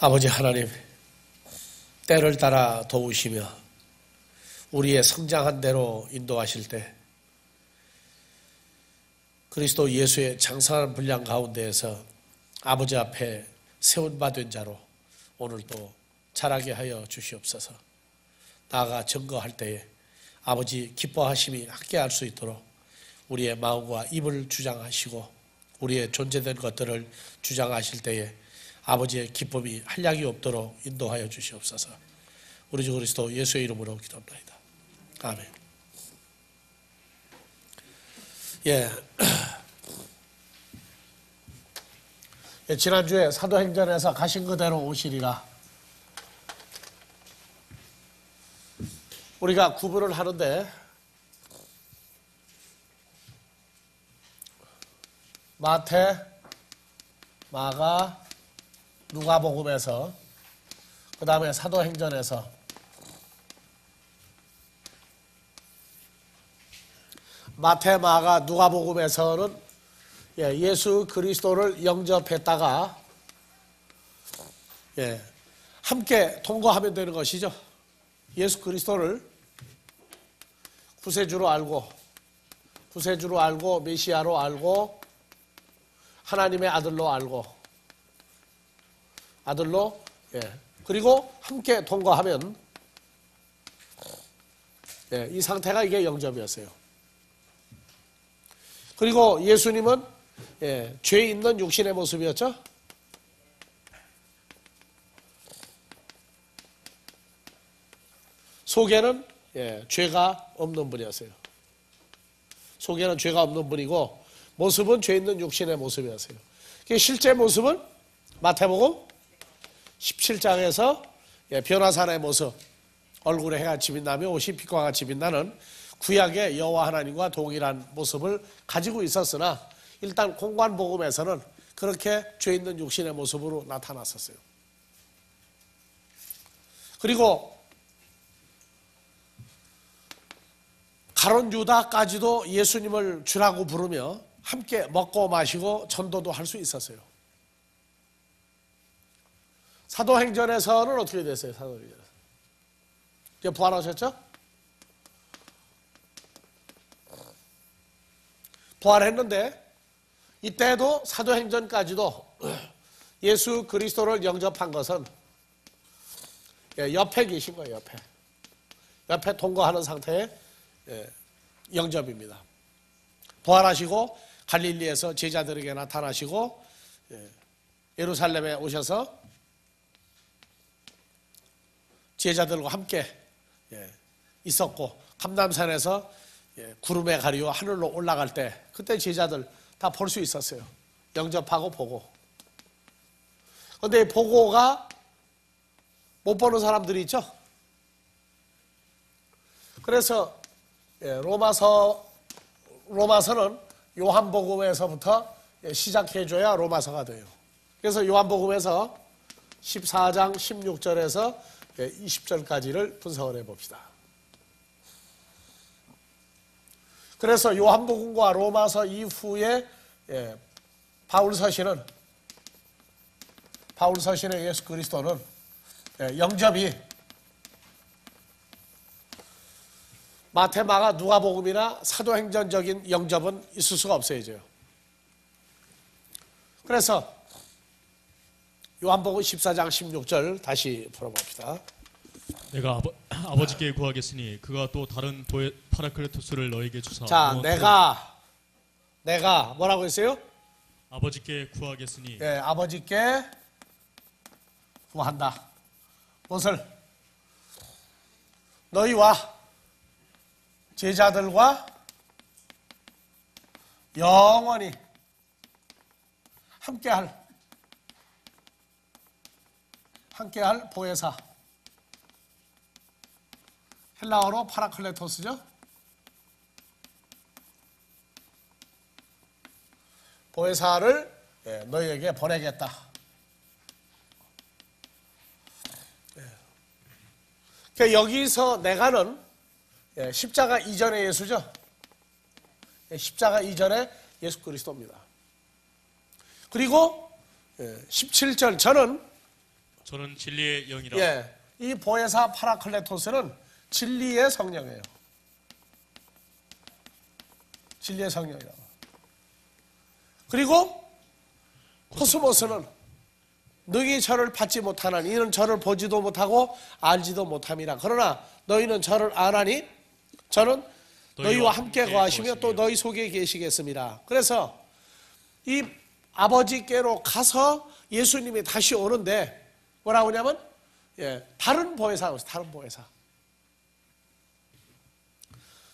아버지 하나님, 때를 따라 도우시며 우리의 성장한 대로 인도하실 때 그리스도 예수의 장성한 분량 가운데에서 아버지 앞에 세운받은 자로 오늘도 자라게 하여 주시옵소서. 나아가 증거할 때에 아버지 기뻐하심이 함께할 수 있도록 우리의 마음과 입을 주장하시고 우리의 존재된 것들을 주장하실 때에 아버지의 기쁨이 한량이 없도록 인도하여 주시옵소서. 우리 주 그리스도 예수의 이름으로 기도합니다. 아멘. 지난주에 사도행전에서 가신 그대로 오시리라. 우리가 구분을 하는데 마태, 마가, 누가복음에서 그 다음에 사도행전에서 마태, 마가, 누가복음에서는 예수 그리스도를 영접했다가 함께 통과하면 되는 것이죠. 예수 그리스도를 구세주로 알고 메시아로 알고 하나님의 아들로 알고 그리고 함께 통과하면 이 상태가 이게 영접이었어요. 그리고 예수님은 죄 있는 육신의 모습이었죠. 속에는 죄가 없는 분이었어요. 속에는 죄가 없는 분이고 모습은 죄 있는 육신의 모습이었어요. 실제 모습은 마태복음 17장에서 변화산의 모습, 얼굴에 해가 지빈나며 옷이 빛과 같이 빛나는 구약의 여호와 하나님과 동일한 모습을 가지고 있었으나 일단 공관복음에서는 그렇게 죄 있는 육신의 모습으로 나타났었어요. 그리고 가룟 유다까지도 예수님을 주라고 부르며 함께 먹고 마시고 전도도 할 수 있었어요. 사도행전에서는 어떻게 됐어요? 사도행전에서 이제 부활하셨죠? 부활했는데 이때도 사도행전까지도 예수 그리스도를 영접한 것은 옆에 계신 거예요. 옆에 통과하는 상태의 영접입니다. 부활하시고 갈릴리에서 제자들에게 나타나시고 예루살렘에 오셔서 제자들과 함께 있었고 감람산에서 구름에 가리워 하늘로 올라갈 때 그때 제자들 다 볼 수 있었어요. 영접하고 보고. 그런데 보고가 못 보는 사람들이 있죠. 그래서 로마서는 요한복음에서부터 시작해줘야 로마서가 돼요. 그래서 요한복음에서 14장 16절에서 20절까지를 분석을 해봅시다. 그래서 요한복음과 로마서 이후에 바울 서신의 예수 그리스도는 영접이 마태, 마가, 누가복음이나 사도행전적인 영접은 있을 수가 없어야죠. 그래서 요한복음 14장 16절 다시 풀어봅시다. 내가 아버지께 구하겠으니 그가 또 다른 파라클레토스를 너에게 주사. 자, 내가 뭐라고 했어요? 아버지께 구하겠으니. 아버지께 구한다. 무엇을? 너희와 제자들과 영원히 함께할 보혜사. 헬라어로 파라클레토스죠. 보혜사를 너희에게 보내겠다. 여기서 내가는 십자가 이전의 예수죠. 십자가 이전의 예수 그리스도입니다. 그리고 17절 저는 저는 진리의 영이라. 예, 이 보혜사 파라클레토스는 진리의 성령이에요. 진리의 성령이라고. 그리고 코스모스는 너희 저를 받지 못하나니 이는 저를 보지도 못하고 알지도 못함이라. 그러나 너희는 저를 아나니 저는 너희와 함께 거하시며 또 너희 속에 계시겠습니다. 그래서 이 아버지께로 가서 예수님이 다시 오는데 뭐라고 하냐면 다른 보혜사가 있어요. 다른 보혜사.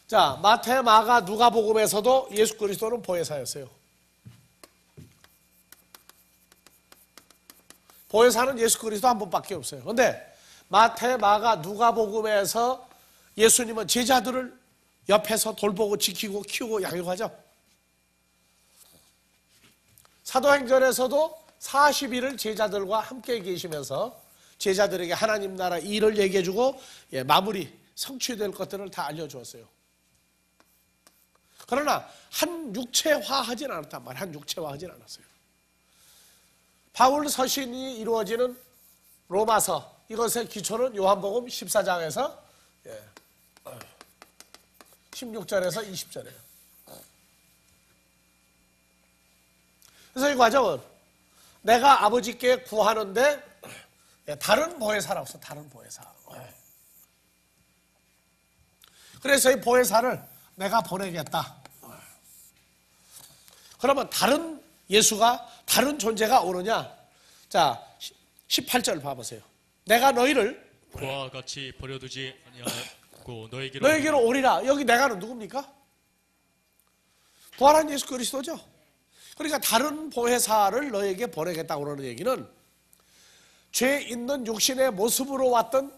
자, 마태, 마가, 누가복음에서도 예수 그리스도는 보혜사였어요. 보혜사는 예수 그리스도 한 분밖에 없어요. 그런데 마태, 마가, 누가복음에서 예수님은 제자들을 옆에서 돌보고 지키고 키우고 양육하죠. 사도행전에서도 40일을 제자들과 함께 계시면서 제자들에게 하나님 나라 일을 얘기해주고 마무리 성취될 것들을 다 알려주었어요. 그러나 한 육체화하진 않았단 말이에요. 한 육체화하진 않았어요. 바울 서신이 이루어지는 로마서, 이것의 기초는 요한복음 14장에서 16절에서 20절이에요. 그래서 이 과정은 내가 아버지께 구하는데 다른 보혜사라고 써. 다른 보혜사. 그래서 이 보혜사를 내가 보내겠다. 그러면 다른 예수가, 다른 존재가 오느냐? 자, 18절 봐보세요. 내가 너희를 그와 같이 버려두지 아니하고 너에게로 오리라. 여기 내가는 누굽니까? 부활한 예수 그리스도죠. 그러니까 다른 보혜사를 너에게 보내겠다고 그러는 얘기는 죄 있는 육신의 모습으로 왔던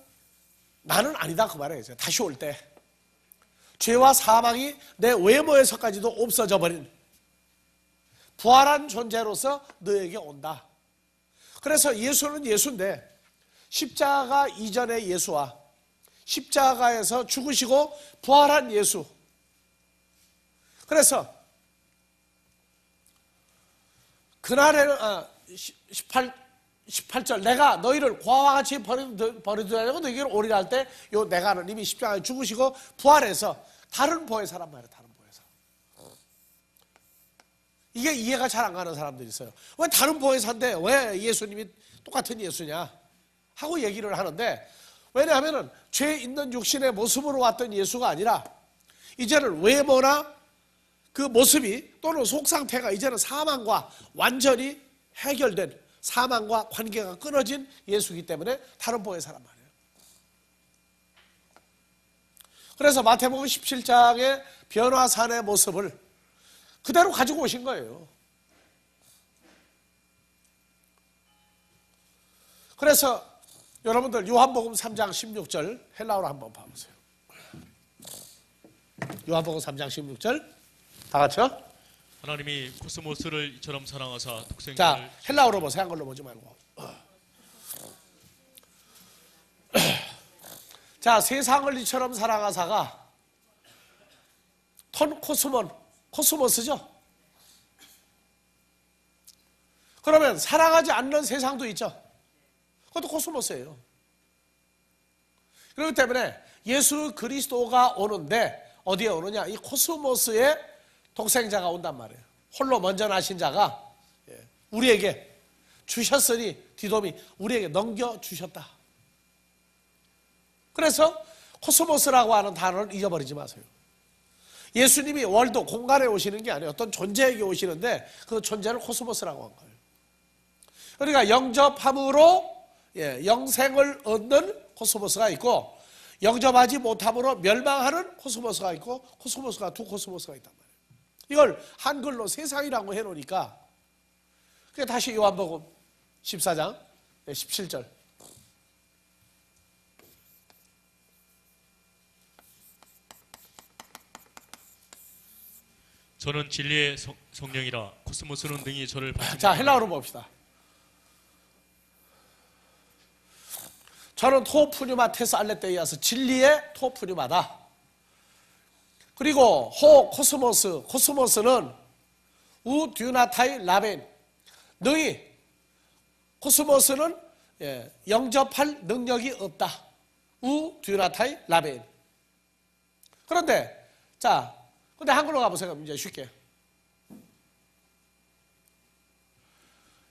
나는 아니다 그 말이에요. 다시 올 때 죄와 사망이 내 외모에서까지도 없어져 버린 부활한 존재로서 너에게 온다. 그래서 예수는 예수인데 십자가 이전의 예수와 십자가에서 죽으시고 부활한 예수. 그래서 그날에는 18절 내가 너희를 고아와 같이 버리더라도 너희에게로 오리라 할 때 요 내가는 이미 십자가에 죽으시고 부활해서 다른 보혜사란 말이에요. 다른 보혜사. 이게 이해가 잘 안 가는 사람들이 있어요. 왜 다른 보혜사인데 왜 예수님이 똑같은 예수냐 하고 얘기를 하는데, 왜냐하면 죄 있는 육신의 모습으로 왔던 예수가 아니라 이제는 외모나 그 모습이 또는 속상태가 이제는 사망과 완전히 해결된, 사망과 관계가 끊어진 예수이기 때문에 다른 보혜사란 말이에요. 그래서 마태복음 17장의 변화산의 모습을 그대로 가지고 오신 거예요. 그래서 여러분들 요한복음 3장 16절 헬라어로 한번 봐보세요. 요한복음 3장 16절 다 같이요. 하나님이 코스모스를 이처럼 사랑하사 독생자를. 자, 헬라어로 보세요. 한글로 보지 말고. 자, 세상을 이처럼 사랑하사가 톤 코스모스죠. 그러면 사랑하지 않는 세상도 있죠. 그것도 코스모스예요. 그렇기 때문에 예수 그리스도가 오는데 어디에 오느냐? 이 코스모스의 독생자가 온단 말이에요. 홀로 먼저 나신 자가 우리에게 주셨으니 디돔이 우리에게 넘겨주셨다. 그래서 코스모스라고 하는 단어를 잊어버리지 마세요. 예수님이 월도 공간에 오시는 게 아니에요. 어떤 존재에게 오시는데 그 존재를 코스모스라고 한 거예요. 그러니까 영접함으로 영생을 얻는 코스모스가 있고 영접하지 못함으로 멸망하는 코스모스가 있고 코스모스가 두 코스모스가 있단 말이에요. 이걸 한글로 세상이라고 해놓으니까 그게 다시 요한복음 14장 17절 저는 진리의 성령이라 코스모스는 능히 저를 받지. 자, 헬라어로 봅시다. 저는 토푸뉴마 테스 알레테이아스 진리의 토푸뉴마다. 그리고 호 코스모스는 우 듀나타이 라벤 너희 코스모스는 영접할 능력이 없다. 우 듀나타이 라벤. 그런데 근데 한글로 가보세요. 이제 쉽게.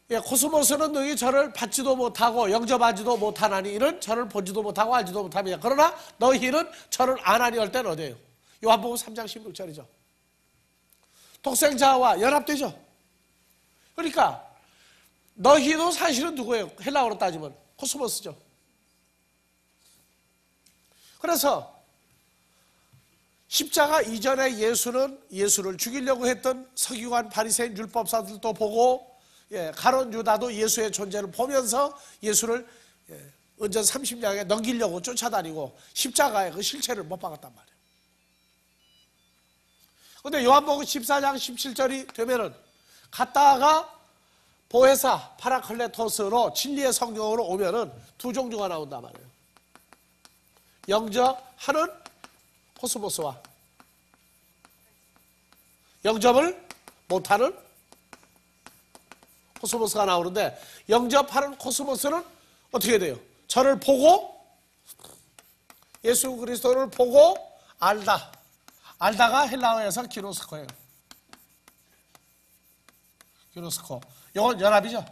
코스모스는 너희 저를 받지도 못하고 영접하지도 못하나니 이는 저를 보지도 못하고 알지도 못합니다. 그러나 너희는 저를 아나니 할 때는 어디예요? 요한복음 3장 16절이죠. 독생자와 연합되죠. 그러니까 너희도 사실은 누구예요? 헬라어로 따지면 코스모스죠. 그래서 십자가 이전에 예수를 죽이려고 했던 서기관 바리새인 율법사들도 보고 가론 유다도 예수의 존재를 보면서 예수를 은전 30냥에 넘기려고 쫓아다니고 십자가의 그 실체를 못 박았단 말이에요. 그런데 요한복음 14장 17절이 되면은 갔다가 보혜사 파라클레토스로 진리의 성경으로 오면은 두 종류가 나온단 말이에요. 영접하는 코스모스와 영접을 못하는 코스모스가 나오는데, 영접하는 코스모스는 어떻게 돼요? 저를 보고 예수 그리스도를 보고 알다가 헬라어에서 기노스코예요. 기노스코. 이건 연합이죠.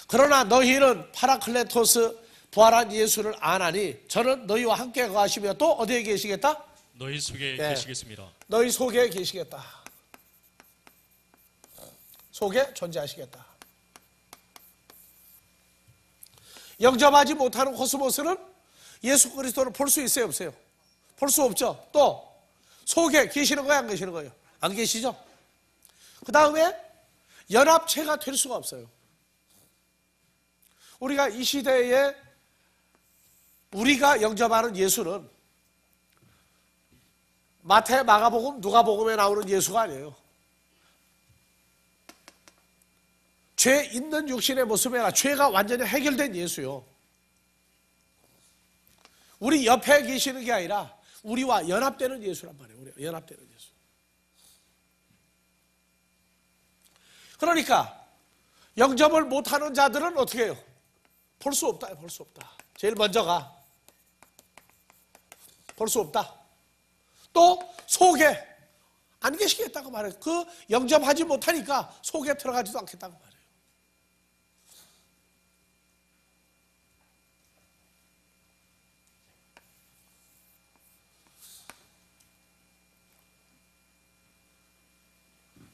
그러나 너희는 파라클레토스 부활한 예수를 아나니 저는 너희와 함께 거하시며 또 어디에 계시겠다? 너희 속에 계시겠습니다. 너희 속에 계시겠다. 속에 존재하시겠다. 영접하지 못하는 코스모스는 예수 그리스도를 볼 수 있어요, 없어요? 볼 수 없죠. 또 속에 계시는 거예요, 안 계시는 거예요? 안 계시죠. 그 다음에 연합체가 될 수가 없어요. 우리가 이 시대에 우리가 영접하는 예수는 마태, 마가복음, 누가복음에 나오는 예수가 아니에요. 죄 있는 육신의 모습이 아니라 죄가 완전히 해결된 예수요. 우리 옆에 계시는 게 아니라 우리와 연합되는 예수란 말이에요. 우리와 연합되는 예수. 그러니까 영접을 못하는 자들은 어떻게 해요? 볼 수 없다. 볼 수 없다. 제일 먼저가 볼 수 없다. 또 속에 안 계시겠다고 말해요. 그 영접하지 못하니까 속에 들어가지도 않겠다고 말해요.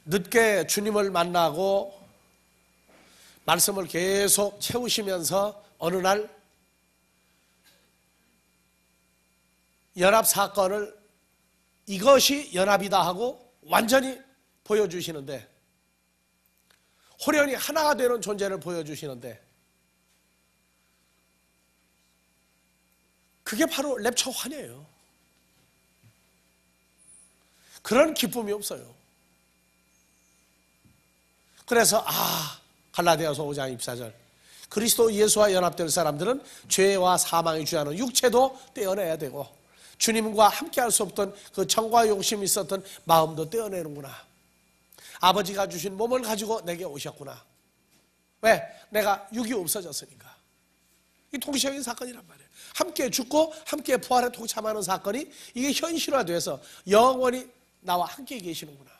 늦게 주님을 만나고 말씀을 계속 채우시면서 어느 날 연합 사건을 이것이 연합이다 하고 완전히 보여주시는데, 호련히 하나가 되는 존재를 보여주시는데, 그게 바로 랩처 환희예요. 그런 기쁨이 없어요. 그래서 갈라디아서 5장 24절 그리스도 예수와 연합될 사람들은 죄와 사망의 주하는 육체도 떼어내야 되고 주님과 함께할 수 없던 그 정과 욕심이 있었던 마음도 떼어내는구나. 아버지가 주신 몸을 가지고 내게 오셨구나. 왜? 내가 육이 없어졌으니까. 이 통치적인 사건이란 말이에요. 함께 죽고 함께 부활에 동참하는 사건이 이게 현실화돼서 영원히 나와 함께 계시는구나.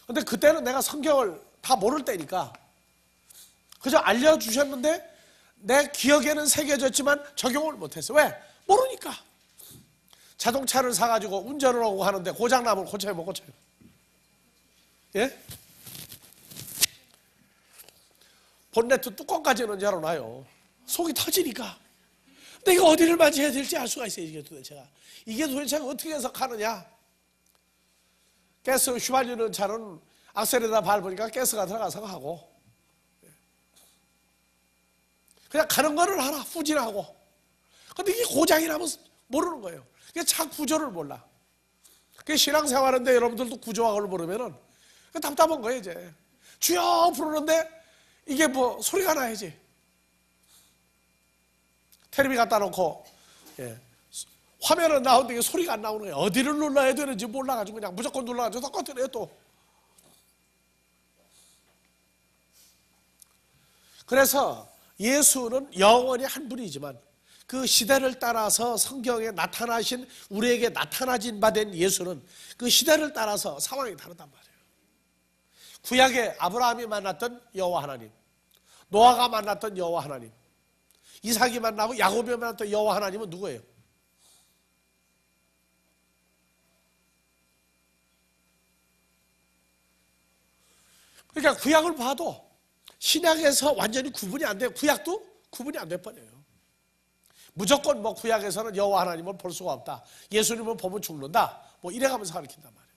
근데 그때는 내가 성경을 다 모를 때니까 그저 알려주셨는데 내 기억에는 새겨졌지만 적용을 못했어. 왜? 모르니까. 자동차를 사가지고 운전을 하고 하는데 고장나면 고쳐요, 못 고쳐요? 예? 본네트 뚜껑까지는 열어놔요. 속이 터지니까. 근데 이거 어디를 맞춰야 될지 알 수가 있어요, 이게 도대체가. 이게 도대체 어떻게 해서 가느냐? 가스 휘발유는 차는 악셀에다 밟으니까 가스가 들어가서 가고, 그냥 가는 거를 하나 후진하고. 근데 이게 고장이 나면 모르는 거예요. 이게 차 구조를 몰라. 그 신앙생활인데 여러분들도 구조학을 모르면은 답답한 거예요, 이제. 주여 부르는데 이게 뭐 소리가 나야지. 텔레비 갖다 놓고 화면은 나오는데 소리가 안 나오는 거예요. 어디를 눌러야 되는지 몰라가지고 그냥 무조건 눌러가지고 똑같으네요 또. 그래서 예수는 영원히 한 분이지만 그 시대를 따라서 성경에 나타나신, 우리에게 나타나진 바 된 예수는 그 시대를 따라서 상황이 다르단 말이에요. 구약에 아브라함이 만났던 여호와 하나님, 노아가 만났던 여호와 하나님, 이삭이 만나고 야곱이 만났던 여호와 하나님은 누구예요? 그러니까 구약을 봐도 신약에서 완전히 구분이 안 돼요. 구약도 구분이 안 될 뻔해요. 무조건 뭐 구약에서는 여호와 하나님을 볼 수가 없다, 예수님을 보면 죽는다, 뭐 이래가면서 가르친단 말이에요.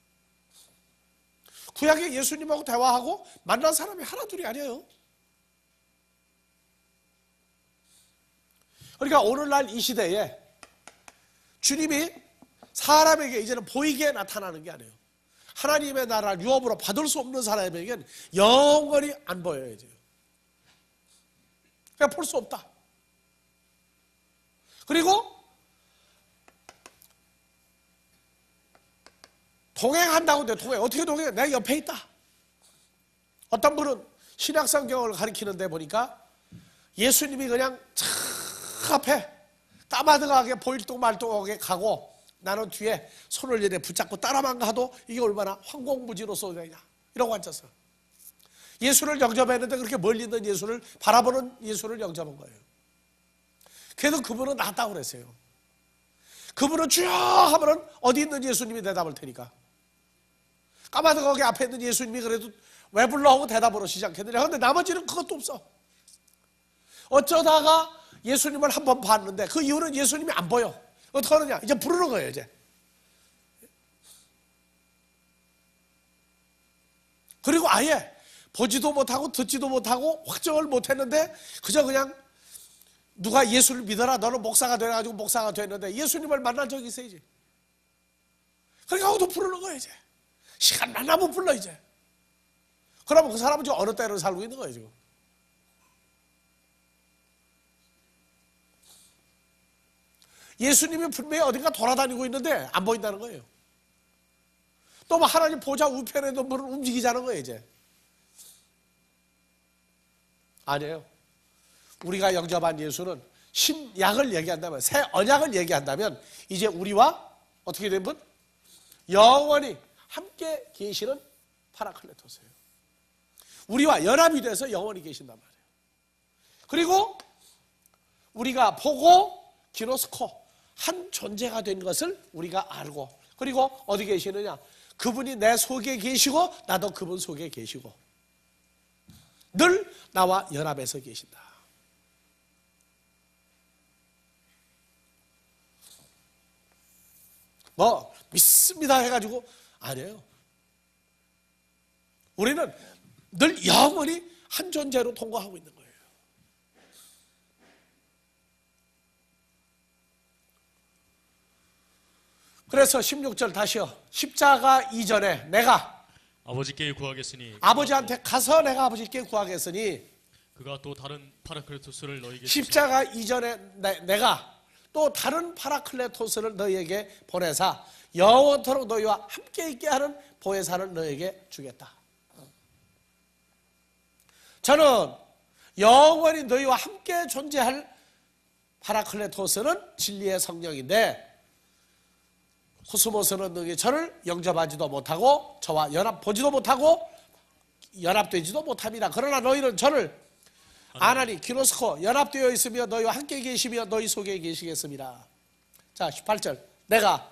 구약에 예수님하고 대화하고 만난 사람이 하나 둘이 아니에요. 그러니까 오늘날 이 시대에 주님이 사람에게 이제는 보이게 나타나는 게 아니에요. 하나님의 나라를 유업으로 받을 수 없는 사람에게는 영원히 안 보여야 돼요. 그냥 볼 수 없다. 그리고 동행한다고 돼. 동행. 어떻게 동행해? 내 옆에 있다. 어떤 분은 신약성경을 가리키는데 보니까 예수님이 그냥 차 앞에 까마득하게 보일동말동하게 가고 나는 뒤에 손을 이렇게 붙잡고 따라만 가도 이게 얼마나 황공무지로서 되냐 이러고 앉았어. 예수를 영접했는데 그렇게 멀리 있는 예수를 바라보는 예수를 영접한 거예요. 그래도 그분은 낫다고 그랬어요. 그분은 주여 하면은 어디 있는 예수님이 대답할 테니까. 까마득하게 앞에 있는 예수님이 그래도 왜 불러 하고 대답을 하시지 않겠느냐. 그런데 나머지는 그것도 없어. 어쩌다가 예수님을 한번 봤는데 그 이후는 예수님이 안 보여. 어떻게 하느냐? 이제 부르는 거예요, 이제. 그리고 아예 보지도 못하고 듣지도 못하고 확정을 못했는데 그저 그냥 누가 예수를 믿어라, 너는 목사가 돼가지고 목사가 됐는데 예수님을 만난 적이 있어야지. 그러니까 또 부르는 거예요, 이제. 시간 만나면 불러, 이제. 그러면 그 사람은 지금 어느 때를 살고 있는 거예요, 지금. 예수님이 분명히 어딘가 돌아다니고 있는데 안 보인다는 거예요. 또 뭐 하나님 보좌 우편에 있는 분은 움직이자는 거예요, 이제. 아니에요. 우리가 영접한 예수는 신약을 얘기한다면, 새 언약을 얘기한다면 이제 우리와 어떻게 된 분? 영원히 함께 계시는 파라클레토스예요. 우리와 연합이 돼서 영원히 계신단 말이에요. 그리고 우리가 보고 기노스코, 한 존재가 된 것을 우리가 알고, 그리고 어디 계시느냐? 그분이 내 속에 계시고 나도 그분 속에 계시고 늘 나와 연합해서 계신다. 뭐 믿습니다 해가지고 아니에요. 우리는 늘 영원히 한 존재로 통과하고 있는 거예요. 그래서 16절 다시요. 십자가 이전에 내가 아버지께 구하겠으니 아버지한테 가서 내가 아버지께 구하겠으니 그가 또 다른 파라클레토스를 너희에게 십자가 이전에 내가 또 다른 파라클레토스를 너희에게 보내사 영원토록 너희와 함께 있게 하는 보혜사를 너희에게 주겠다. 저는 영원히 너희와 함께 존재할 파라클레토스는 진리의 성령인데 코스모스는 너희 저를 영접하지도 못하고 저와 연합보지도 못하고 연합되지도 못합니다. 그러나 너희는 저를 아나니 기노스코 연합되어 있으며 너희와 함께 계시며 너희 속에 계시겠습니다. 자 18절 내가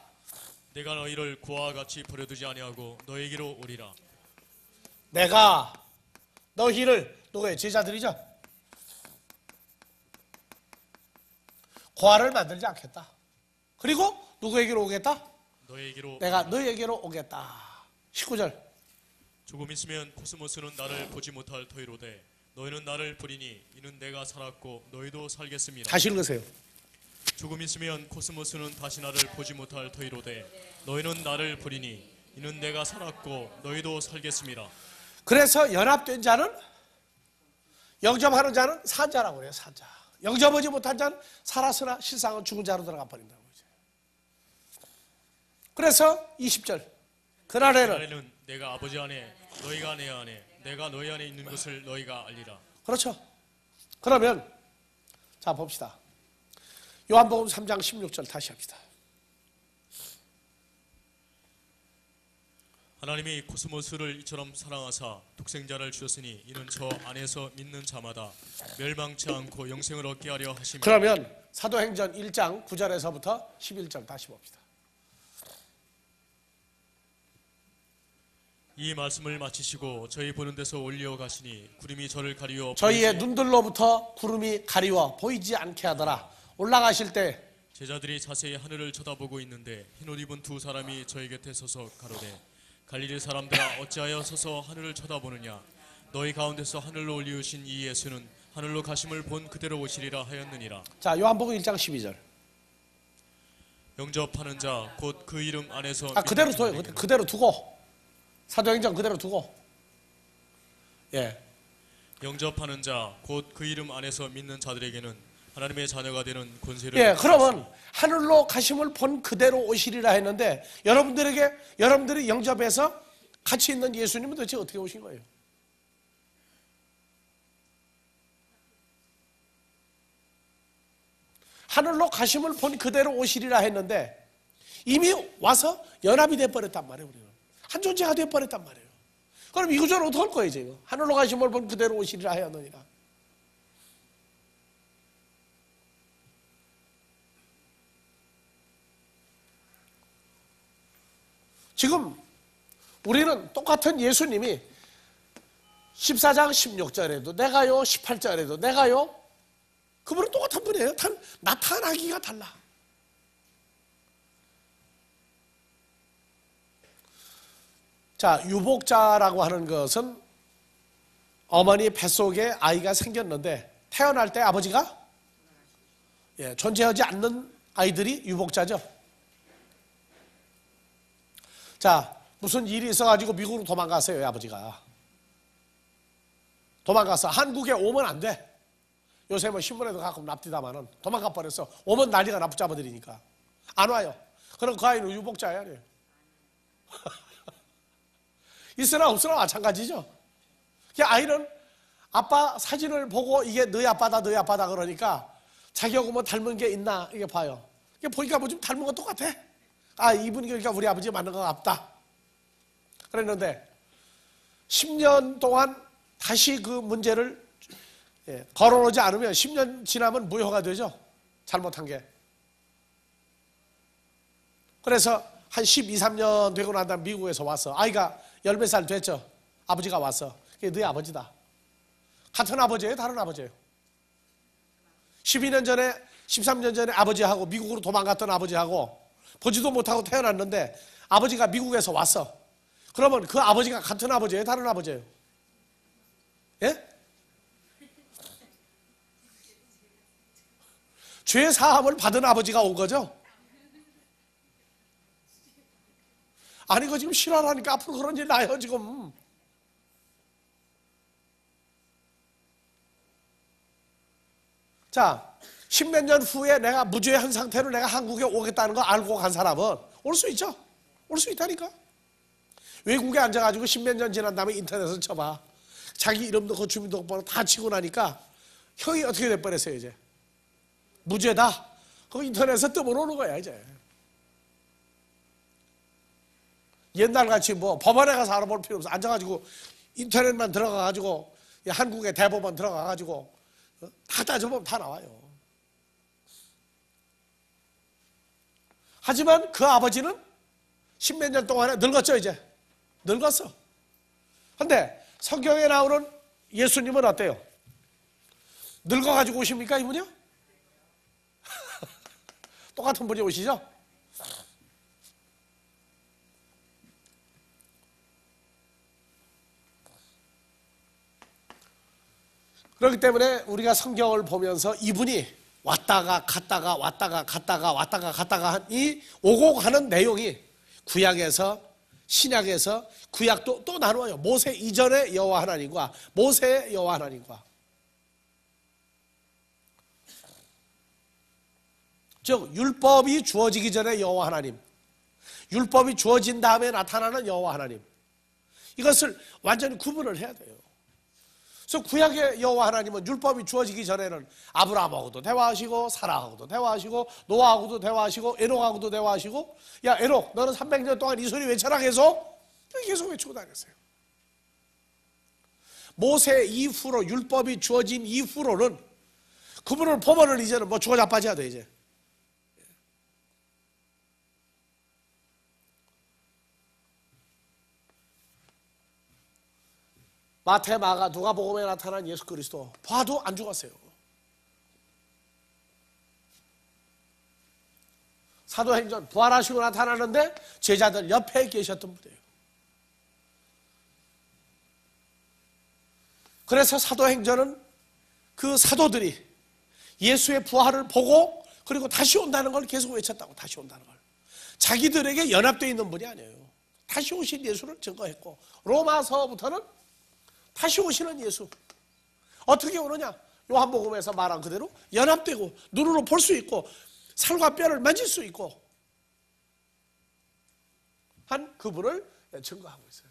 너희를 구와 같이 버려두지 아니하고 너희에게로 오리라. 내가 너희를 누구의 제자들이죠? 고아를 만들지 않겠다. 그리고 누구에게로 오겠다? 내가 너희에게로 오겠다. 19절 조금 있으면 코스모스는 나를 보지 못할 터이로되 너희는 나를 보리니 이는 내가 살았고 너희도 살겠습니다. 다시 읽으세요. 조금 있으면 코스모스는 다시 나를 보지 못할 터이로되 너희는 나를 보리니 이는 내가 살았고 너희도 살겠습니다. 그래서 연합된 자는 영접하는 자는 산자라고 그래요. 산자. 영접하지 못한 자는 살았으나 실상은 죽은 자로 들어가 버린다고. 그래서 20절 그날에는 그날에는 내가 아버지 안에 너희가 내 안에 내가 너희 안에 있는 것을 너희가 알리라. 그렇죠. 그러면 자 봅시다. 요한복음 3장 16절 다시 합시다. 하나님이 코스모스를 이처럼 사랑하사 독생자를 주셨으니 이는 저 안에서 믿는 자마다 멸망치 않고 영생을 얻게 하려 하심이라. 그러면 사도행전 1장 9절에서부터 11절 다시 봅시다. 이 말씀을 마치시고 저희 보는 데서 올려 가시니 구름이 저를 가리워 저희의 눈들로부터 구름이 가리워 보이지 않게 하더라. 올라가실 때 제자들이 자세히 하늘을 쳐다보고 있는데 흰옷 입은 두 사람이 저희 곁에 서서 가로되 갈릴리 사람들아 어찌하여 서서 하늘을 쳐다보느냐. 너희 가운데서 하늘로 올리우신 이 예수는 하늘로 가심을 본 그대로 오시리라 하였느니라. 자 요한복음 1장 12절 영접하는 자 곧 그 이름 안에서 그대로 둬요. 그대로 두고 사도행전 그대로 두고 예 영접하는 자 곧 그 이름 안에서 믿는 자들에게는 하나님의 자녀가 되는 권세를 예, 그러면 하늘로 가심을 본 그대로 오시리라 했는데 여러분들이 영접해서 같이 있는 예수님은 도대체 어떻게 오신 거예요? 하늘로 가심을 본 그대로 오시리라 했는데 이미 와서 연합이 돼버렸단 말이에요. 우리는 한 존재가 돼버렸단 말이에요. 그럼 이 구조는 어떻게 할 거예요 지금? 하늘로 가심을 본 그대로 오시리라 하였느니라. 지금 우리는 똑같은 예수님이 14장 16절에도 내가요 18절에도 내가요 그분은 똑같은 분이에요. 나타나기가 달라. 자, 유복자라고 하는 것은 어머니 뱃속에 아이가 생겼는데 태어날 때 아버지가 존재하지 않는 아이들이 유복자죠. 자, 무슨 일이 있어가지고 미국으로 도망갔어요, 아버지가. 도망가서 한국에 오면 안 돼. 요새 뭐 신문에도 가끔 납디다마는 도망가 버렸어. 오면 난리가 나 붙잡아들이니까. 안 와요. 그럼 그 아이는 유복자야, 아니에요? 있으나 없으나 마찬가지죠. 아이는 아빠 사진을 보고 이게 너희 아빠다, 너희 아빠다 그러니까 자기하고 뭐 닮은 게 있나 이게 봐요. 이게 보니까 뭐 좀 닮은 거 똑같아. 아, 이분이 그러니까 우리 아버지 맞는 것 같다. 그랬는데 10년 동안 다시 그 문제를 걸어놓지 않으면 10년 지나면 무효가 되죠. 잘못한 게. 그래서 한 12, 13년 되고 난 다음 미국에서 왔어. 아이가 10몇 살 됐죠. 아버지가 왔어. 그게 너희 아버지다. 같은 아버지예요? 다른 아버지예요? 12년 전에 13년 전에 아버지하고 미국으로 도망갔던 아버지하고 보지도 못하고 태어났는데 아버지가 미국에서 왔어. 그러면 그 아버지가 같은 아버지예요? 다른 아버지예요? 예? 죄 사함을 받은 아버지가 온 거죠? 아니 이거 지금 실화라니까 앞으로 그런 일 나요 지금. 자, 10몇 년 후에 내가 무죄한 상태로 내가 한국에 오겠다는 거 알고 간 사람은 올 수 있죠. 올 수 있다니까. 외국에 앉아가지고 10몇 년 지난 다음에 인터넷을 쳐봐. 자기 이름도 그 주민등록번호 다 치고 나니까 형이 어떻게 돼버렸어요 이제. 무죄다. 그 인터넷에서 뜨면 오는 거야 이제. 옛날같이 뭐 법원에 가서 알아볼 필요 없어. 앉아가지고 인터넷만 들어가가지고 한국의 대법원 들어가가지고 다 따져보면 다 나와요. 하지만 그 아버지는 10몇 년 동안에 늙었죠 이제. 늙었어. 근데 성경에 나오는 예수님은 어때요? 늙어가지고 오십니까 이분이요? 똑같은 분이 오시죠? 그렇기 때문에 우리가 성경을 보면서 이분이 왔다가 갔다가 왔다가 갔다가 왔다가 갔다가 한 이 오고 가는 내용이 구약에서 신약에서 구약도 또 나누어요. 모세 이전의 여호와 하나님과 모세의 여호와 하나님과. 즉 율법이 주어지기 전에 여호와 하나님, 율법이 주어진 다음에 나타나는 여호와 하나님, 이것을 완전히 구분을 해야 돼요. 그래서 구약의 여호와 하나님은 율법이 주어지기 전에는 아브라함하고도 대화하시고 사라하고도 대화하시고 노아하고도 대화하시고 에녹하고도 대화하시고, 야 에녹 너는 300년 동안 이 소리 외쳐라 계속 외치고 다녔어요. 모세 이후로, 율법이 주어진 이후로는 그분을 보면은 이제는 뭐 죽어 자빠져야 돼. 이제 마태, 마가, 누가복음에 나타난 예수 그리스도 봐도 안 죽었어요. 사도행전 부활하시고 나타나는데 제자들 옆에 계셨던 분이에요. 그래서 사도행전은 그 사도들이 예수의 부활을 보고 그리고 다시 온다는 걸 계속 외쳤다고. 다시 온다는 걸. 자기들에게 연합되어 있는 분이 아니에요. 다시 오신 예수를 증거했고, 로마서부터는 다시 오시는 예수. 어떻게 오느냐? 요한복음에서 말한 그대로 연합되고 눈으로 볼 수 있고 살과 뼈를 만질 수 있고 한 그분을 증거하고 있어요.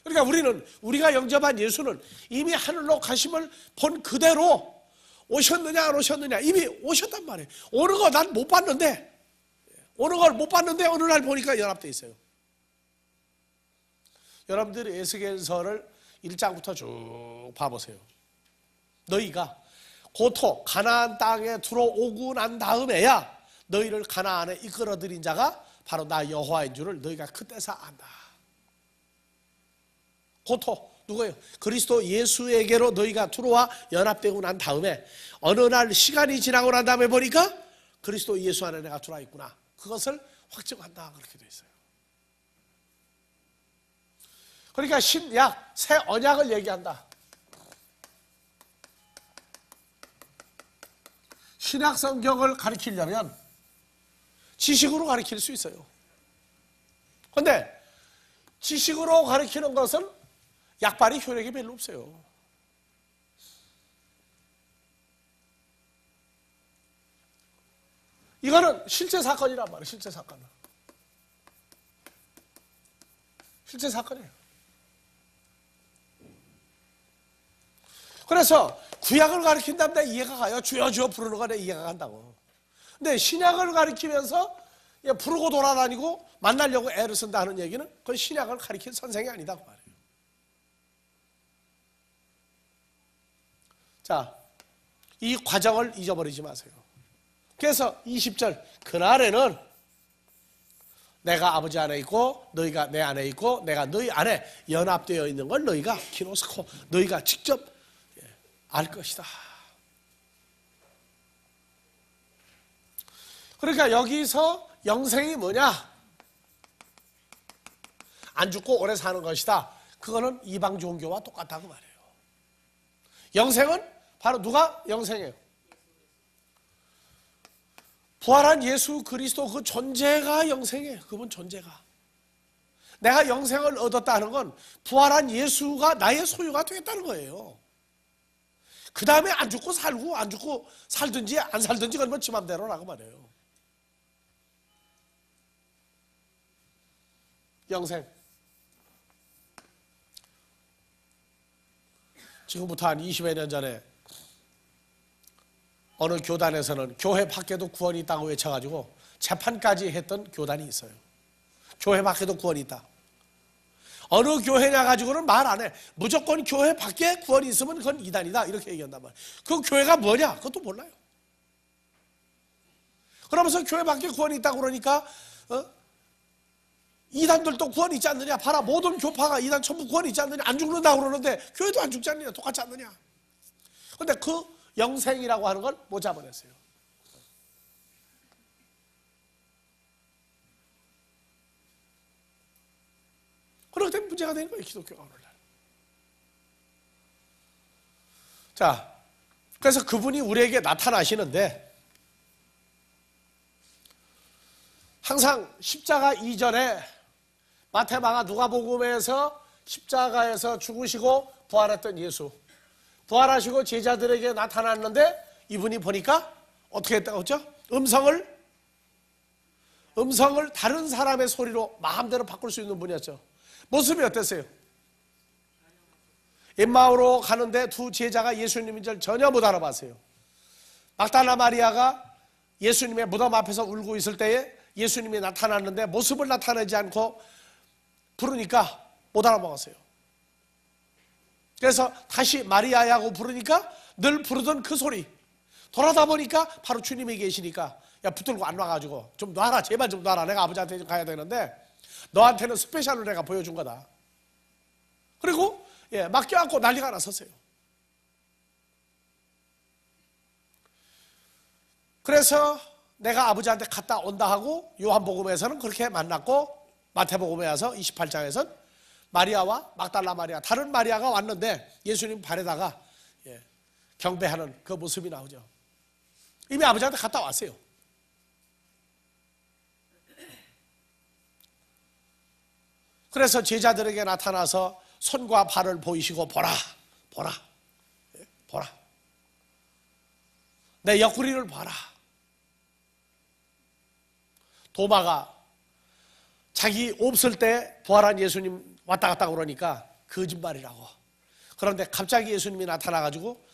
그러니까 우리가 영접한 예수는 이미 하늘로 가심을 본 그대로 오셨느냐 안 오셨느냐, 이미 오셨단 말이에요. 오는 거 난 못 봤는데, 오는 걸 못 봤는데 어느 날 보니까 연합되어 있어요. 여러분들이 에스겔서를 1장부터 쭉 봐보세요. 너희가 고토 가나안 땅에 들어오고 난 다음에야 너희를 가나안에 이끌어들인 자가 바로 나 여호와인 줄을 너희가 그때서 안다. 고토 누구예요? 그리스도 예수에게로 너희가 들어와 연합되고 난 다음에 어느 날 시간이 지나고 난 다음에 보니까 그리스도 예수 안에 내가 들어와 있구나. 그것을 확증한다. 그렇게 되어 있어요. 그러니까 신약, 새 언약을 얘기한다. 신약 성경을 가르치려면 지식으로 가르칠 수 있어요. 그런데 지식으로 가르치는 것은 약발이 효력이 별로 없어요. 이거는 실제 사건이란 말이에요. 실제 사건은. 실제 사건이에요. 그래서 구약을 가르친다면 내 이해가 가요. 주여 주여 부르는 거 내 이해가 간다고. 근데 신약을 가르치면서 부르고 돌아다니고 만나려고 애를 쓴다 하는 얘기는 그건 신약을 가르친 선생이 아니다 그 말이에요. 자, 이 과정을 잊어버리지 마세요. 그래서 20절 그날에는 내가 아버지 안에 있고 너희가 내 안에 있고 내가 너희 안에 연합되어 있는 걸 너희가 키노스코 너희가 직접 알 것이다. 그러니까 여기서 영생이 뭐냐? 안 죽고 오래 사는 것이다. 그거는 이방 종교와 똑같다고 말해요. 영생은 바로 누가 영생이에요? 부활한 예수 그리스도 그 존재가 영생이에요. 그분 존재가. 내가 영생을 얻었다는 건 부활한 예수가 나의 소유가 되겠다는 거예요. 그 다음에 안 죽고 살고 안 죽고 살든지 안 살든지 그건 지 맘대로라고 말해요. 영생. 지금부터 한 20여 년 전에 어느 교단에서는 교회 밖에도 구원이 있다고 외쳐가지고 재판까지 했던 교단이 있어요. 교회 밖에도 구원이 있다. 어느 교회냐 가지고는 말 안 해. 무조건 교회 밖에 구원이 있으면 그건 이단이다 이렇게 얘기한단 말이에요. 그 교회가 뭐냐? 그것도 몰라요. 그러면서 교회 밖에 구원이 있다고 그러니까 이단들도 구원이 있지 않느냐? 봐라, 모든 교파가 이단 전부 구원이 있지 않느냐? 안 죽는다고 그러는데 교회도 안 죽지 않느냐? 똑같지 않느냐? 그런데 그 영생이라고 하는 걸 못 잡아냈어요. 그렇기 때문에 문제가 되는 거예요, 기독교가 오늘날. 자, 그래서 그분이 우리에게 나타나시는데 항상 십자가 이전에 마태, 마가, 누가복음에서 십자가에서 죽으시고 부활했던 예수, 부활하시고 제자들에게 나타났는데 이분이 보니까 어떻게 했다고 했죠? 음성을 음성을 다른 사람의 소리로 마음대로 바꿀 수 있는 분이었죠. 모습이 어땠어요? 엠마오로 가는데 두 제자가 예수님인 줄 전혀 못 알아봤어요. 막달라 마리아가 예수님의 무덤 앞에서 울고 있을 때에 예수님이 나타났는데 모습을 나타내지 않고 부르니까 못 알아먹었어요. 그래서 다시 마리아야고 부르니까 늘 부르던 그 소리, 돌아다 보니까 바로 주님이 계시니까 야 붙들고 안 와가지고 좀 놔라, 제발 좀 놔라, 내가 아버지한테 좀 가야 되는데 너한테는 스페셜로 내가 보여준 거다. 그리고 막 껴안고 난리가 났었어요. 그래서 내가 아버지한테 갔다 온다 하고 요한복음에서는 그렇게 만났고, 마태복음에 와서 28장에서는 마리아와 막달라 마리아, 다른 마리아가 왔는데 예수님 발에다가 경배하는 그 모습이 나오죠. 이미 아버지한테 갔다 왔어요. 그래서 제자들에게 나타나서 손과 발을 보이시고 보라, 보라, 보라, 내 옆구리를 봐라. 도마가 자기 없을 때 부활한 예수님 왔다 갔다 그러니까 거짓말이라고. 그런데 갑자기 예수님이 나타나가지고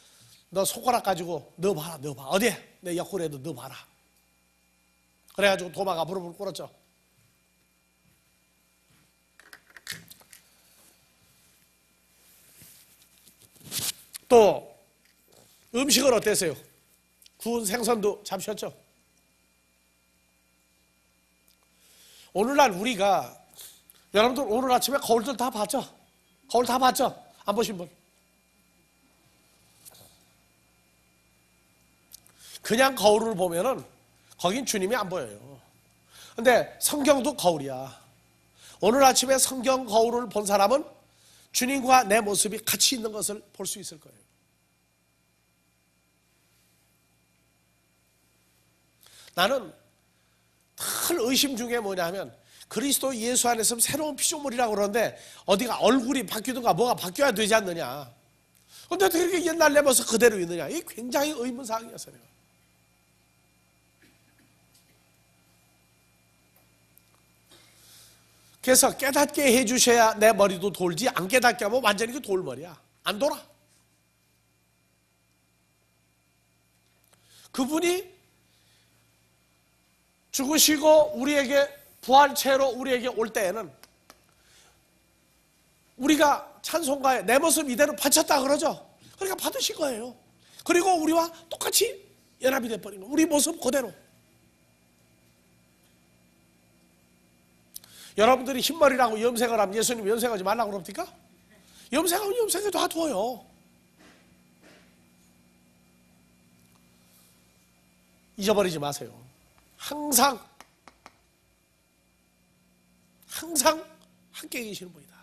너 손가락 가지고 넣어봐라, 넣어봐. 어디? 내 옆구리에도 넣어봐라. 그래가지고 도마가 무릎을 꿇었죠. 또 음식은 어땠어요? 구운 생선도 잡수셨죠? 오늘날 우리가, 여러분들 오늘 아침에 거울들 다 봤죠? 거울 다 봤죠? 안 보신 분? 그냥 거울을 보면은 거긴 주님이 안 보여요. 근데 성경도 거울이야. 오늘 아침에 성경 거울을 본 사람은 주님과 내 모습이 같이 있는 것을 볼 수 있을 거예요. 나는 늘 의심 중에 뭐냐면, 그리스도 예수 안에서 새로운 피조물이라고 그러는데 어디가 얼굴이 바뀌든가 뭐가 바뀌어야 되지 않느냐. 근데 어떻게 그렇게 옛날 내 모습 그대로 있느냐. 이게 굉장히 의문사항이었어요. 내가. 그래서 깨닫게 해주셔야 내 머리도 돌지, 안 깨닫게 하면 완전히 그 돌머리야. 안 돌아. 그분이 죽으시고 우리에게 부활체로 우리에게 올 때에는 우리가 찬송가에 내 모습 이대로 바쳤다 그러죠. 그러니까 받으신 거예요. 그리고 우리와 똑같이 연합이 돼버린 거예요. 우리 모습 그대로. 여러분들이 흰머리라고 염색을 하면 예수님 염색하지 말라고 그럽니까? 염색하면 염색해 놔둬요. 잊어버리지 마세요. 항상 함께 계시는 분이다.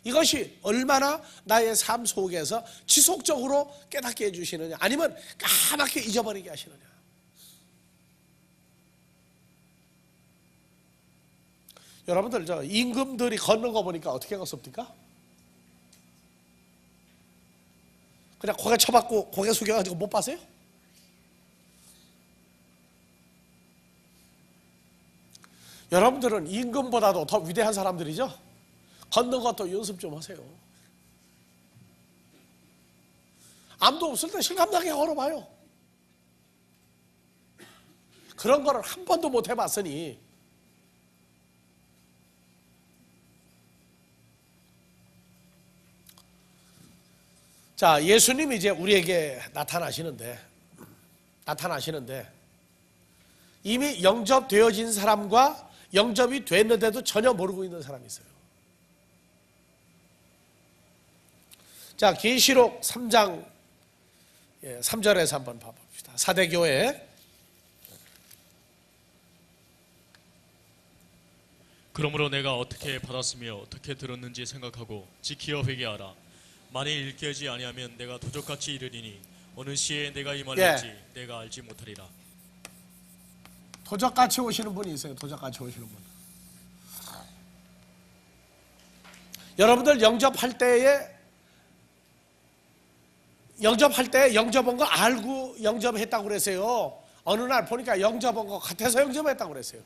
이것이 얼마나 나의 삶 속에서 지속적으로 깨닫게 해주시느냐, 아니면 까맣게 잊어버리게 하시느냐. 여러분들 저 임금들이 걷는 거 보니까 어떻게 걷습니까? 그냥 고개 쳐박고 고개 숙여가지고 못 봤어요? 여러분들은 임금보다도 더 위대한 사람들이죠? 걷는 것도 연습 좀 하세요. 아무도 없을 때 실감나게 걸어봐요. 그런 거를 한 번도 못 해봤으니 자, 예수님이 이제 우리에게 나타나시는데 이미 영접되어진 사람과 영접이 됐는데도 전혀 모르고 있는 사람이 있어요. 자, 계시록 3장 3절에서 한번 봐봅시다. 사대교회. 그러므로 내가 어떻게 받았으며 어떻게 들었는지 생각하고 지키어 회개하라. 만일 일깨지 아니하면 내가 도적같이 이르리니 어느 시에 내가 이 말을 할지 내가 알지 못하리라. 도적같이 오시는 분이 있어요. 도적같이 오시는 분. 여러분들 영접할 때 영접한 거 알고 영접했다고 그랬어요. 어느 날 보니까 영접 온 것 같아서 영접했다고 그랬어요.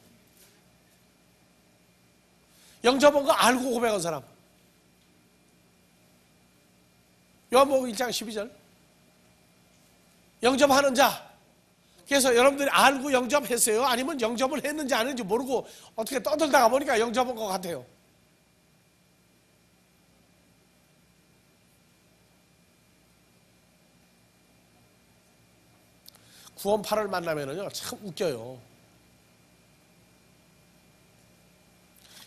영접 온 거 알고 고백한 사람. 요한복음 1장 12절. 영접하는 자. 그래서 여러분들이 알고 영접했어요? 아니면 영접을 했는지 안 했는지 모르고 어떻게 떠들다가 보니까 영접 온 것 같아요. 구원파를 만나면은요, 참 웃겨요.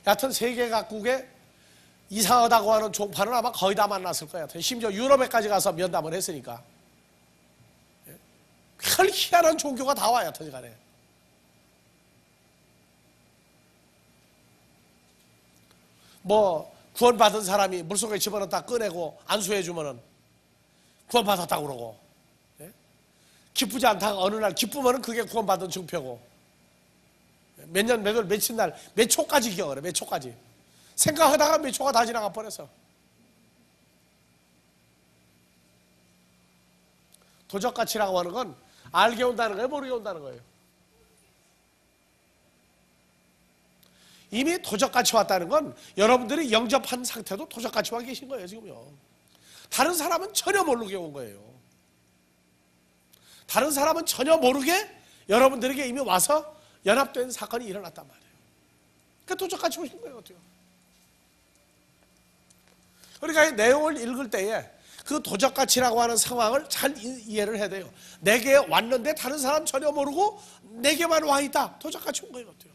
여하튼 세계 각국에 이상하다고 하는 종파는 아마 거의 다 만났을 거예요. 심지어 유럽에까지 가서 면담을 했으니까. 별 희한한 종교가 다 와요, 여튼 간에. 뭐 구원받은 사람이 물속에 집어넣었다 꺼내고 안수해주면은 구원받았다고 그러고, 기쁘지 않다가 어느 날 기쁘면은 그게 구원받은 증표고, 몇 년, 몇 월, 며칠 날, 몇 초까지 기억을 해, 몇 초까지. 생각하다가 몇 초가 다 지나가 버려서. 도적가치라고 하는 건 알게 온다는 거예요, 모르게 온다는 거예요. 이미 도적같이 왔다는 건 여러분들이 영접한 상태도 도적같이 와 계신 거예요, 지금요. 다른 사람은 전혀 모르게 온 거예요. 다른 사람은 전혀 모르게 여러분들에게 이미 와서 연합된 사건이 일어났단 말이에요. 그러니까 도적같이 오신 거예요, 어때요? 그러니까 이 내용을 읽을 때에 그 도적가치라고 하는 상황을 잘 이해를 해야 돼요. 내게 왔는데 다른 사람 전혀 모르고 내게만 와 있다. 도적같이 온 거예요, 어때요?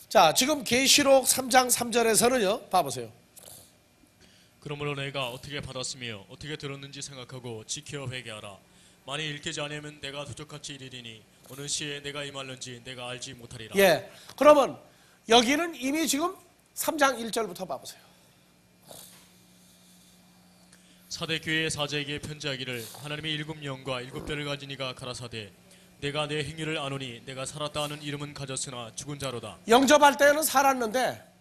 자, 지금 계시록 3장 3절에서는요, 봐보세요. 그러므로 내가 어떻게 받았으며 어떻게 들었는지 생각하고 지켜 회개하라. 만일 읽히지 않으면 내가 도적같이 이르리니 어느 시에 내가 임할는지 내가 알지 못하리라. 예, 그러면 여기는 이미 지금 3장 1절부터 봐보세요. 사대 교회의 사자에게 편지하기를 하나님의 7영과 7뼈를 가진 이가 가라사대 내가 내 행위를 아노니 내가 살았다 하는 이름은 가졌으나 죽은 자로다. 영접할 때는 살았는데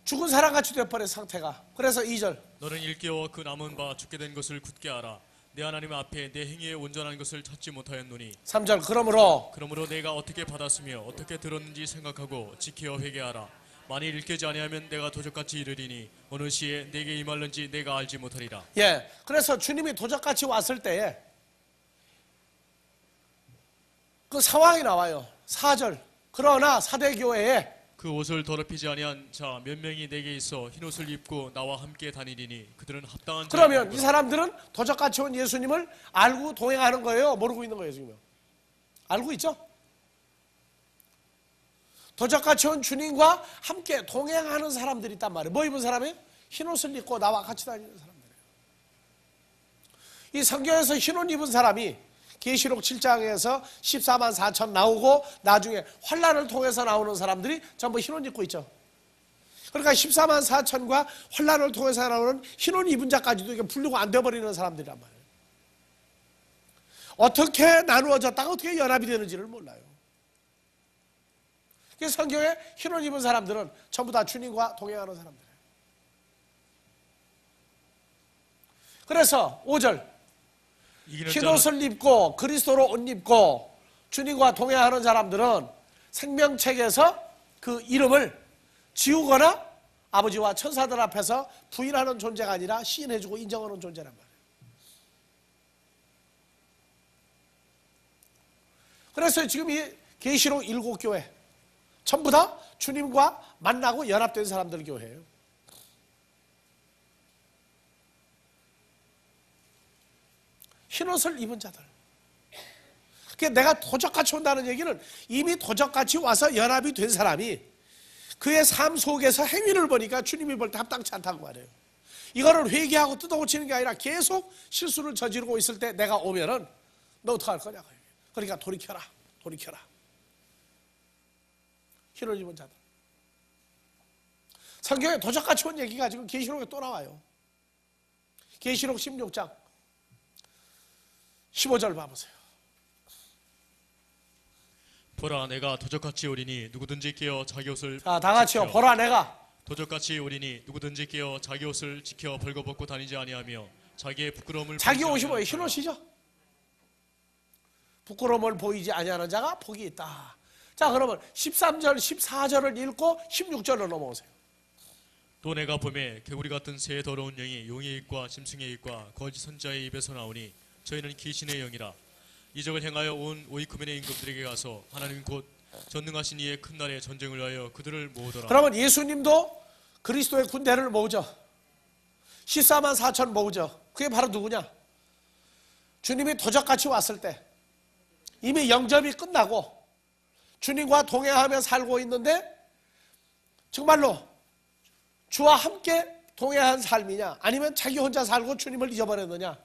죽은 사람같이 돼버린 상태가. 그래서 2절 너는 일깨워 그 남은 바 죽게 된 것을 굳게 알아. 내 하나님 앞에 내 행위에 온전한 것을 찾지 못하였노니. 3절 그러므로 내가 어떻게 받았으며 어떻게 들었는지 생각하고 지켜 회개하라. 만일 읽히지 아니하면 내가 도적같이 이르리니 어느 시에 내게 임할는지 내가 알지 못하리라. 예, 그래서 주님이 도적같이 왔을 때에 그 상황이 나와요. 4절 그러나 사대교회에 그 옷을 더럽히지 아니한 자 몇 명이 내게 있어 흰옷을 입고 나와 함께 다니리니 그들은 합당한 자라. 그러면 이 사람들은 도적같이 온 예수님을 알고 동행하는 거예요? 모르고 있는 거예요, 지금? 알고 있죠? 도적같이 온 주님과 함께 동행하는 사람들이 있단 말이에요. 뭐 입은 사람이에요? 흰옷을 입고 나와 같이 다니는 사람들이에요. 이 성경에서 흰옷 입은 사람이 계시록 7장에서 14만 4천 나오고 나중에 환란을 통해서 나오는 사람들이 전부 흰옷 입고 있죠. 그러니까 14만 4천과 환란을 통해서 나오는 흰옷 입은 자까지도 이게 분류가 안 돼버리는 사람들이란 말이에요. 어떻게 나누어졌다가 어떻게 연합이 되는지를 몰라요. 그래서 성경에 흰옷 입은 사람들은 전부 다 주님과 동행하는 사람들이에요. 그래서 5절 흰옷을 입고 그리스도로 옷 입고 주님과 동행하는 사람들은 생명책에서 그 이름을 지우거나 아버지와 천사들 앞에서 부인하는 존재가 아니라 시인해주고 인정하는 존재란 말이에요. 그래서 지금 이 계시록 7교회 전부 다 주님과 만나고 연합된 사람들 교회예요. 흰옷을 입은 자들. 그러니까 내가 도적같이 온다는 얘기는 이미 도적같이 와서 연합이 된 사람이 그의 삶 속에서 행위를 보니까 주님이 볼 때 합당치 않다고 말해요. 이거를 회개하고 뜯어고치는 게 아니라 계속 실수를 저지르고 있을 때 내가 오면은 너 어떡할 거냐. 그러니까 돌이켜라. 흰옷 입은 자들. 성경에 도적같이 온 얘기가 지금 계시록에 또 나와요. 계시록 16장 15절 봐보세요. 보라 내가 도적같이 오리니 누구든지 깨어 자기 옷을 자, 다 같이요. 보라 내가 도적같이 오리니 누구든지 깨어 자기 옷을 지켜 벌거벗고 다니지 아니하며 자기의 부끄러움을 자기 보이지 옷이 뭐예요? 아니하는 흰옷이죠. 부끄러움을 보이지 아니하는 자가 복이 있다. 자, 그러면 13절 14절을 읽고 16절로 넘어오세요. 또 내가 봄에 개구리 같은 새 더러운 영이 용의 입과 짐승의 입과 거짓 선자의 입에서 나오니 저희는 귀신의 영이라. 이적을 행하여 온 오이쿠멘의 임금들에게 가서 하나님 곧 전능하신 이의 큰 날에 전쟁을 하여 그들을 모으더라. 그러면 예수님도 그리스도의 군대를 모으죠. 14만 4천 모으죠. 그게 바로 누구냐? 주님이 도적같이 왔을 때 이미 영접이 끝나고 주님과 동행하며 살고 있는데 정말로 주와 함께 동행한 삶이냐, 아니면 자기 혼자 살고 주님을 잊어버렸느냐,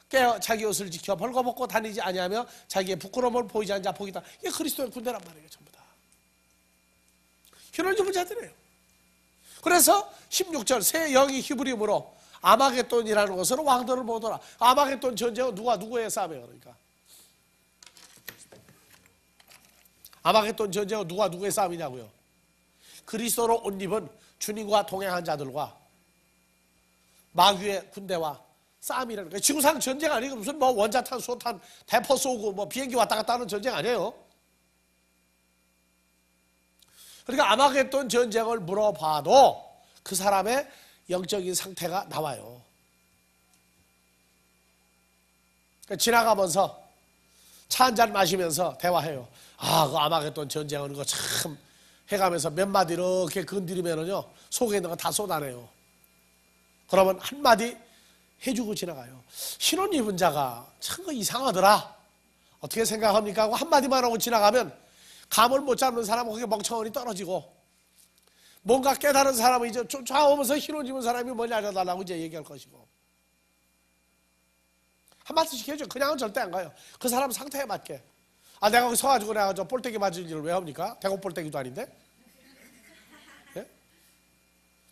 깨어 자기 옷을 지켜 벌거벗고 다니지 아니하며 자기의 부끄러움을 보이지 않는 자 복이다. 이게 그리스도의 군대란 말이에요. 전부 다 흰옷 입은 자들이에요. 그래서 16절 새 영이 히브리어로 아마겟돈이라는 것으로 왕들을 모으더라. 아마겟돈 전쟁은 누가 누구의 싸움이에요? 그러니까 아마겟돈 전쟁은 누가 누구의 싸움이냐고요? 그리스도로 옷 입은 주님과 동행한 자들과 마귀의 군대와 싸움이라는 거예요. 지구상 전쟁 아니고 무슨 뭐 원자탄, 수소탄, 대포 쏘고 뭐 비행기 왔다 갔다 하는 전쟁 아니에요. 그러니까 아마겟돈 전쟁을 물어봐도 그 사람의 영적인 상태가 나와요. 그러니까 지나가면서 차 한잔 마시면서 대화해요. 아, 그 아마겟돈 전쟁하는 거 참 해가면서 몇 마디 이렇게 건드리면은요 속에 있는 거 다 쏟아내요. 그러면 한 마디 해주고 지나가요. 흰옷 입은 자가 참 이상하더라. 어떻게 생각합니까? 하고 한마디만 하고 지나가면 감을 못 잡는 사람은 그게 멍청하니 떨어지고, 뭔가 깨달은 사람은 이제 쫓아오면서 흰옷 입은 사람이 뭔지 알려달라고 이제 얘기할 것이고, 한마디씩 해줘. 그냥은 절대 안 가요. 그 사람 상태에 맞게. 아, 내가 거기 서가지고 내가 저 볼때기 맞을 일을 왜 합니까? 대고 볼때기도 아닌데? 예?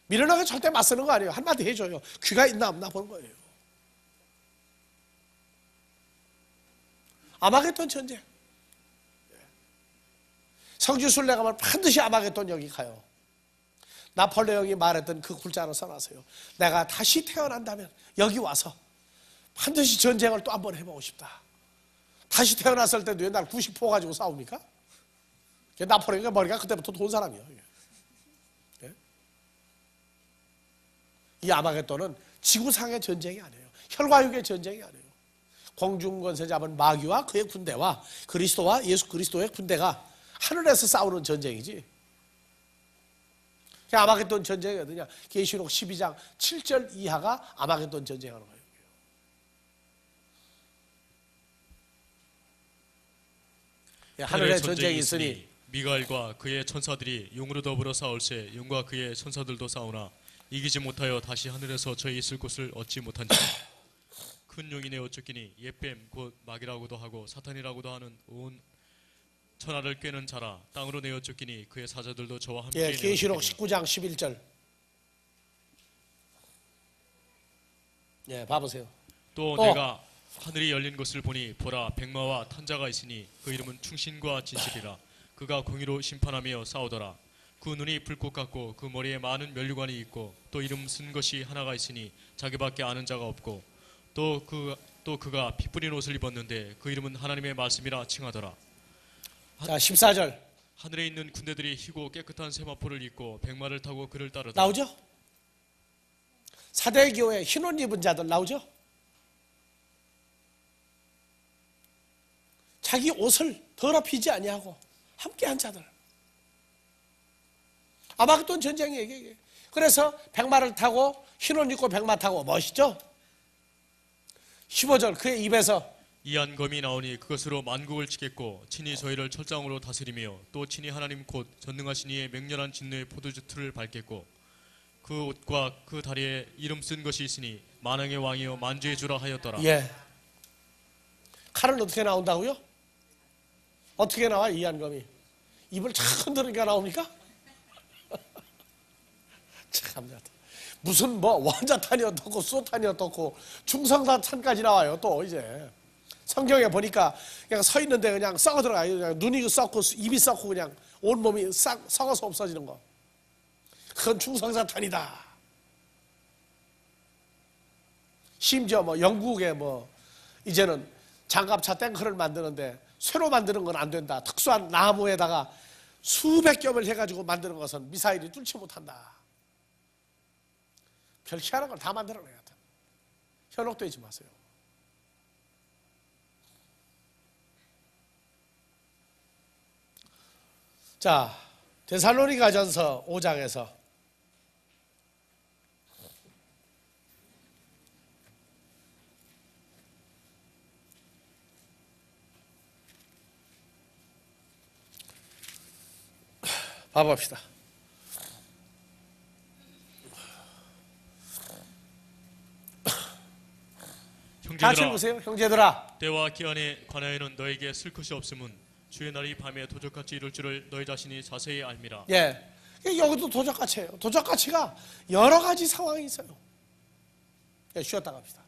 미련하게 절대 맞서는 거 아니에요. 한마디 해줘요. 귀가 있나 없나 보는 거예요. 아마겟돈 전쟁. 성지순례 가면 반드시 아마겟돈 여기 가요. 나폴레옹이 말했던 그 글자로 써놨어요. 내가 다시 태어난다면 여기 와서 반드시 전쟁을 또 한번 해보고 싶다. 다시 태어났을 때도 옛날 90포 가지고 싸웁니까? 나폴레옹이 머리가 그때부터 돈 사람이에요. 예? 이 아마겟돈은 지구상의 전쟁이 아니에요. 혈과육의 전쟁이 아니에요. 공중권세 잡은 마귀와 그의 군대와 그리스도와 예수 그리스도의 군대가 하늘에서 싸우는 전쟁이지. 아마겟돈 전쟁이 어디냐? 계시록 12장 7절 이하가 아마겟돈 전쟁하는 거예요. 하늘에 전쟁이 있으니 미가엘과 그의 천사들이 용으로 더불어 싸울세. 용과 그의 천사들도 싸우나 이기지 못하여 다시 하늘에서 저희 있을 곳을 얻지 못한지. 큰 용이 내어 쫓기니 옛뱀 곧 마귀라고도 하고 사탄이라고도 하는 온 천하를 꿰는 자라. 땅으로 내어 쫓기니 그의 사자들도 저와 함께 내어 계시록 쫓기니. 19장 11절. 봐보세요. 또 내가 하늘이 열린 것을 보니 보라 백마와 탄자가 있으니 그 이름은 충신과 진실이라. 그가 공의로 심판하며 싸우더라. 그 눈이 불꽃 같고 그 머리에 많은 면류관이 있고 또 이름 쓴 것이 하나가 있으니 자기밖에 아는 자가 없고 또 그가 피 뿌린 옷을 입었는데 그 이름은 하나님의 말씀이라 칭하더라. 자, 14절 하늘에 있는 군대들이 희고 깨끗한 세마포를 입고 백마를 타고 그를 따르더라. 나오죠? 사대교회 흰옷 입은 자들 나오죠? 자기 옷을 더럽히지 아니하고 함께한 자들. 아마겟돈 전쟁이에요. 이게. 그래서 백마를 타고 흰옷 입고 백마 타고 멋있죠? 15절 그의 입에서 이한 검이 나오니 그것으로 만국을 치겠고 친히 저희를 철장으로 다스리며 또 친히 하나님 곧 전능하신 이의 맹렬한 진노의 포도주 틀을 밟겠고 그 옷과 그 다리에 이름 쓴 것이 있으니 만왕의 왕이여 만주의 주라 하였더라. 예. 칼은 어떻게 나온다고요? 어떻게 나와 이한검이? 입을 착 흔드니까 나옵니까? 참 무슨 뭐 원자탄이 어떻고 수소탄이 어떻고 중성탄까지 나와요. 또 이제 성경에 보니까 그냥 서 있는데 그냥 썩어 들어가요. 그냥 눈이 썩고 입이 썩고 그냥 온 몸이 싹 썩어서 없어지는 거. 그건 중성자탄이다. 심지어 뭐 영국에 뭐 이제는 장갑차 탱크를 만드는데 새로 만드는 건 안 된다. 특수한 나무에다가 수백 겹을 해가지고 만드는 것은 미사일이 뚫지 못한다. 별 희한한 걸 다 만들어내야 돼. 현혹되지 마세요. 자, 데살로니가전서 5장에서 봐봅시다. 같이 형제들아, 읽으세요. 형제들아. 때와 기한에 관하여는 너에게 쓸 것이 없음은 주의 날이 밤에 도적같이 이룰 줄을 너희 자신이 자세히 알미라. 예. 여기도 도적같이예요. 도적같이가 여러 가지 상황이 있어요. 예, 쉬었다 갑시다.